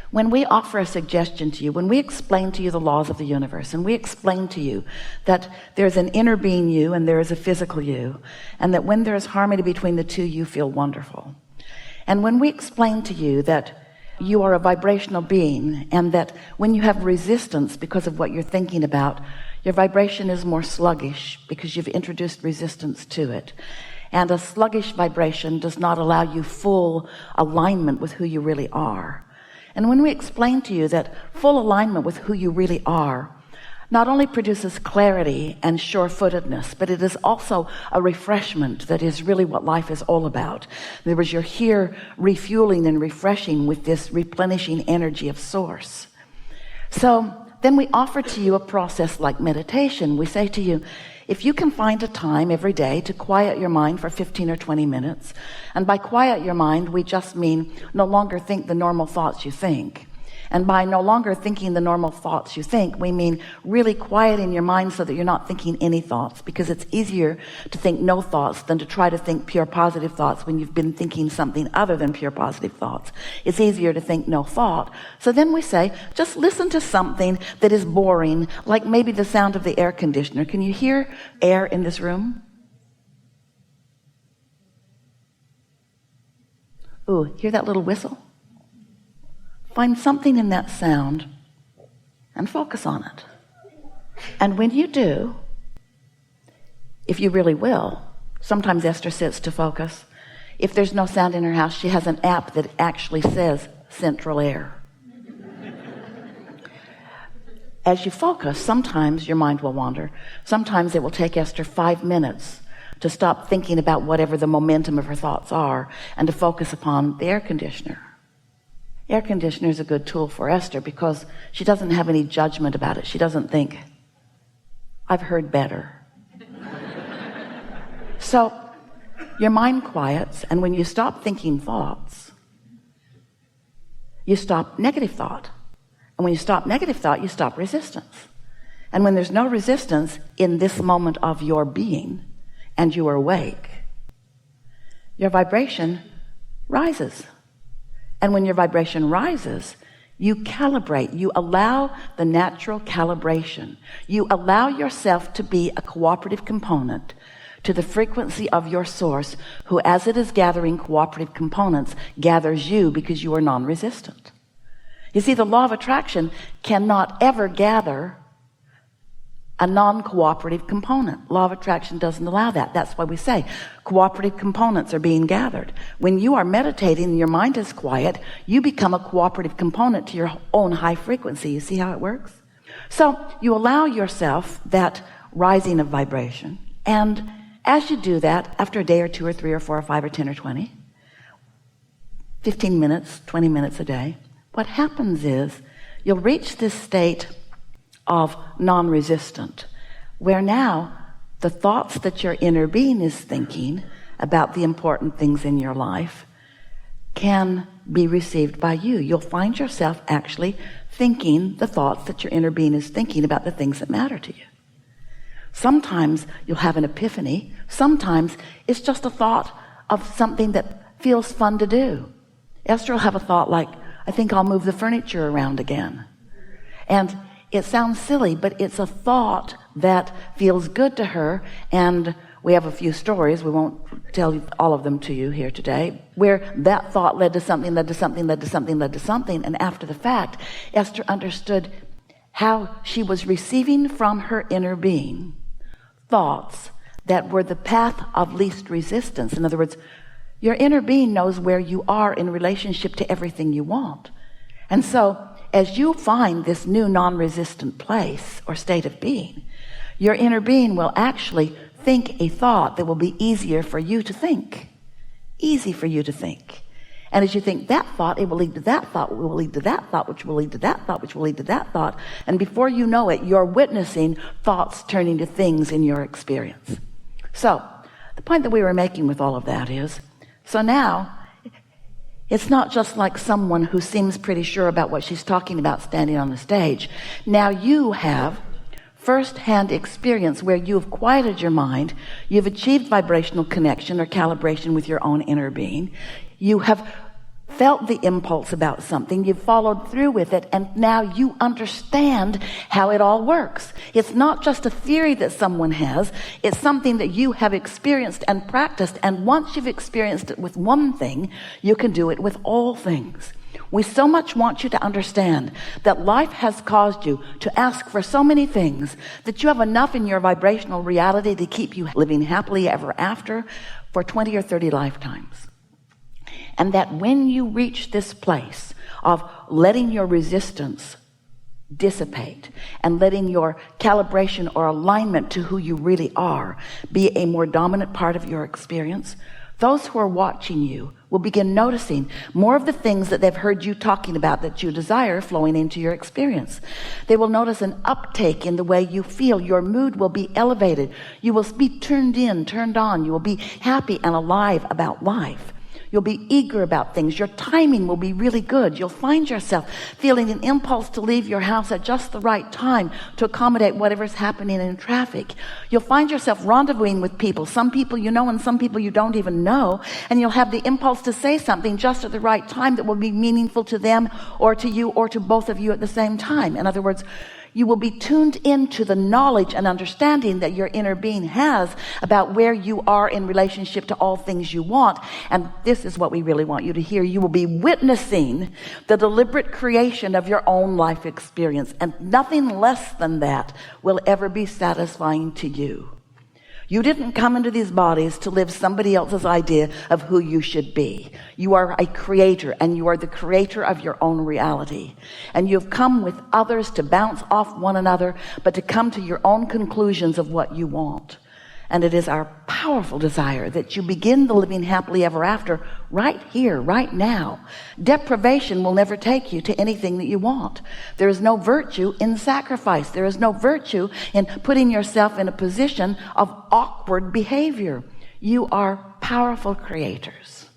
When we offer a suggestion to you, when we explain to you the laws of the universe, and we explain to you that there's an inner being you and there is a physical you, and that when there's harmony between the two, you feel wonderful. And when we explain to you that you are a vibrational being, and that when you have resistance because of what you're thinking about, your vibration is more sluggish because you've introduced resistance to it. And a sluggish vibration does not allow you full alignment with who you really are. And when we explain to you that full alignment with who you really are not only produces clarity and sure-footedness, but it is also a refreshment that is really what life is all about. In other words, you're here refueling and refreshing with this replenishing energy of source. So then we offer to you a process like meditation. We say to you, if you can find a time every day to quiet your mind for 15 or 20 minutes, and by quiet your mind, we just mean no longer think the normal thoughts you think. And by no longer thinking the normal thoughts you think, we mean really quieting your mind so that you're not thinking any thoughts, because it's easier to think no thoughts than to try to think pure positive thoughts when you've been thinking something other than pure positive thoughts. It's easier to think no thought. So then we say, just listen to something that is boring, like maybe the sound of the air conditioner. Can you hear air in this room? Ooh, hear that little whistle? Find something in that sound and focus on it. And when you do, if you really will, sometimes Esther sits to focus. If there's no sound in her house, she has an app that actually says central air. As you focus, sometimes your mind will wander. Sometimes it will take Esther 5 minutes to stop thinking about whatever the momentum of her thoughts are and to focus upon the air conditioner. Air conditioner is a good tool for Esther because she doesn't have any judgment about it. She doesn't think, I've heard better. So your mind quiets, and when you stop thinking thoughts, you stop negative thought. And when you stop negative thought, you stop resistance. And when there's no resistance in this moment of your being and you are awake, your vibration rises. And when your vibration rises, you calibrate. You allow the natural calibration. You allow yourself to be a cooperative component to the frequency of your source, who, as it is gathering cooperative components, gathers you because you are non-resistant. You see, the law of attraction cannot ever gather a non-cooperative component. Law of attraction doesn't allow that. That's why we say cooperative components are being gathered. When you are meditating and your mind is quiet, you become a cooperative component to your own high frequency. You see how it works? So you allow yourself that rising of vibration. And as you do that, after a day or 2 or 3 or 4 or 5 or 10 or 20, 15 minutes, 20 minutes a day, what happens is you'll reach this state of non-resistant, where now the thoughts that your inner being is thinking about the important things in your life can be received by you. You'll find yourself actually thinking the thoughts that your inner being is thinking about the things that matter to you. Sometimes you'll have an epiphany. Sometimes it's just a thought of something that feels fun to do. Esther will have a thought like, I think I'll move the furniture around again. And it sounds silly, but it's a thought that feels good to her. And we have a few stories, we won't tell all of them to you here today, where that thought led to something, led to something, led to something, led to something. And after the fact, Esther understood how she was receiving from her inner being thoughts that were the path of least resistance. In other words, your inner being knows where you are in relationship to everything you want. And so as you find this new non-resistant place or state of being, your inner being will actually think a thought that will be easier for you to think. Easy for you to think. And as you think that thought, it will lead to that thought, will lead to that thought, which will lead to that thought, which will lead to that thought. And before you know it, you're witnessing thoughts turning to things in your experience. So the point that we were making with all of that is, so now it's not just like someone who seems pretty sure about what she's talking about standing on the stage. Now you have first-hand experience where you've quieted your mind, you've achieved vibrational connection or calibration with your own inner being, you have felt the impulse about something, you've followed through with it, and now you understand how it all works. It's not just a theory that someone has, it's something that you have experienced and practiced, and once you've experienced it with one thing, you can do it with all things. We so much want you to understand that life has caused you to ask for so many things that you have enough in your vibrational reality to keep you living happily ever after for 20 or 30 lifetimes. And that when you reach this place of letting your resistance dissipate and letting your calibration or alignment to who you really are be a more dominant part of your experience, those who are watching you will begin noticing more of the things that they've heard you talking about that you desire flowing into your experience. They will notice an uptake in the way you feel. Your mood will be elevated. You will be turned in, turned on. You will be happy and alive about life. You'll be eager about things. Your timing will be really good. You'll find yourself feeling an impulse to leave your house at just the right time to accommodate whatever's happening in traffic. You'll find yourself rendezvousing with people, some people you know and some people you don't even know, and you'll have the impulse to say something just at the right time that will be meaningful to them or to you or to both of you at the same time. In other words, you will be tuned into the knowledge and understanding that your inner being has about where you are in relationship to all things you want. And this is what we really want you to hear. You will be witnessing the deliberate creation of your own life experience, and nothing less than that will ever be satisfying to you. You didn't come into these bodies to live somebody else's idea of who you should be. You are a creator, and you are the creator of your own reality. And you've come with others to bounce off one another, but to come to your own conclusions of what you want. And it is our powerful desire that you begin the living happily ever after right here, right now. Deprivation will never take you to anything that you want. There is no virtue in sacrifice. There is no virtue in putting yourself in a position of awkward behavior. You are powerful creators.